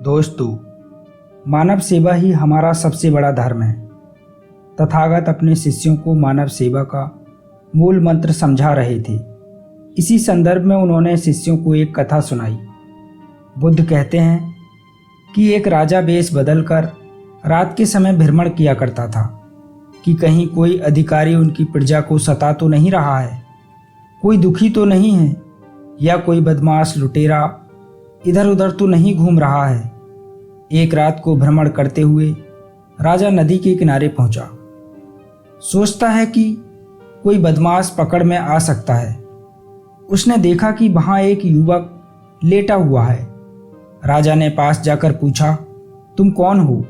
दोस्तों, मानव सेवा ही हमारा सबसे बड़ा धर्म है। तथागत अपने शिष्यों को मानव सेवा का मूल मंत्र समझा रहे थे। इसी संदर्भ में उन्होंने शिष्यों को एक कथा सुनाई। बुद्ध कहते हैं कि एक राजा वेश बदलकर रात के समय भ्रमण किया करता था कि कहीं कोई अधिकारी उनकी प्रजा को सता तो नहीं रहा है, कोई दुखी तो नहीं है, या कोई बदमाश लुटेरा इधर उधर तो नहीं घूम रहा है। एक रात को भ्रमण करते हुए राजा नदी के किनारे पहुंचा। सोचता है कि कोई बदमाश पकड़ में आ सकता है। उसने देखा कि वहां एक युवक लेटा हुआ है। राजा ने पास जाकर पूछा, तुम कौन हो?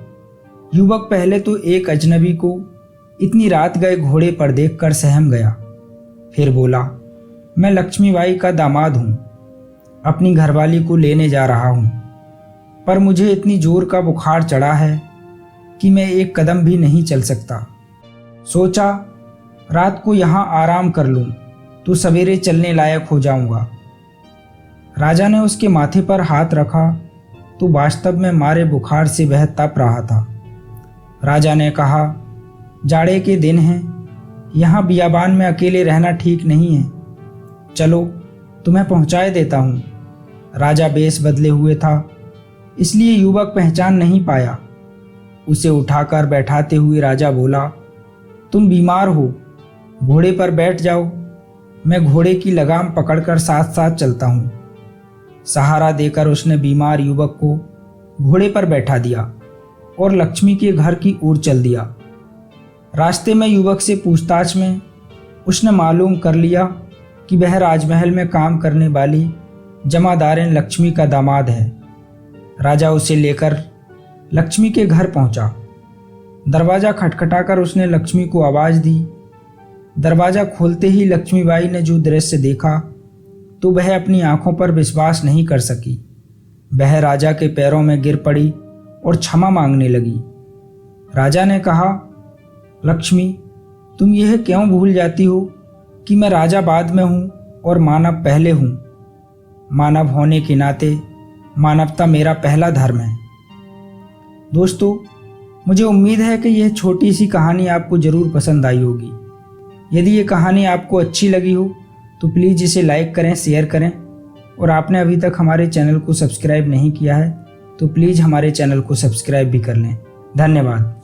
युवक पहले तो एक अजनबी को इतनी रात गए घोड़े पर देखकर सहम गया। फिर बोला, मैं लक्ष्मीबाई का दामाद हूं, अपनी घरवाली को लेने जा रहा हूं, पर मुझे इतनी जोर का बुखार चढ़ा है कि मैं एक कदम भी नहीं चल सकता। सोचा रात को यहां आराम कर लूं तो सवेरे चलने लायक हो जाऊंगा। राजा ने उसके माथे पर हाथ रखा तो वास्तव में मारे बुखार से वह तप रहा था। राजा ने कहा, जाड़े के दिन हैं, यहाँ बियाबान में अकेले रहना ठीक नहीं है, चलो तुम्हें पहुँचाए देता हूँ। राजा बेस बदले हुए था, इसलिए युवक पहचान नहीं पाया। उसे उठाकर बैठाते हुए राजा बोला, तुम बीमार हो, घोड़े पर बैठ जाओ, मैं घोड़े की लगाम पकड़कर साथ साथ चलता हूँ। सहारा देकर उसने बीमार युवक को घोड़े पर बैठा दिया और लक्ष्मी के घर की ओर चल दिया। रास्ते में युवक से पूछताछ में उसने मालूम कर लिया कि वह राजमहल में काम करने वाली जमादारिन लक्ष्मी का दामाद है। राजा उसे लेकर लक्ष्मी के घर पहुंचा। दरवाज़ा खटखटाकर उसने लक्ष्मी को आवाज़ दी। दरवाज़ा खोलते ही लक्ष्मीबाई ने जो दृश्य देखा तो वह अपनी आंखों पर विश्वास नहीं कर सकी। वह राजा के पैरों में गिर पड़ी और क्षमा मांगने लगी। राजा ने कहा, लक्ष्मी, तुम यह क्यों भूल जाती हो कि मैं राजा बाद में हूँ और मानव पहले हूँ। मानव होने के नाते मानवता मेरा पहला धर्म है। दोस्तों, मुझे उम्मीद है कि यह छोटी सी कहानी आपको ज़रूर पसंद आई होगी। यदि ये कहानी आपको अच्छी लगी हो तो प्लीज़ इसे लाइक करें, शेयर करें, और आपने अभी तक हमारे चैनल को सब्सक्राइब नहीं किया है तो प्लीज़ हमारे चैनल को सब्सक्राइब भी कर लें। धन्यवाद।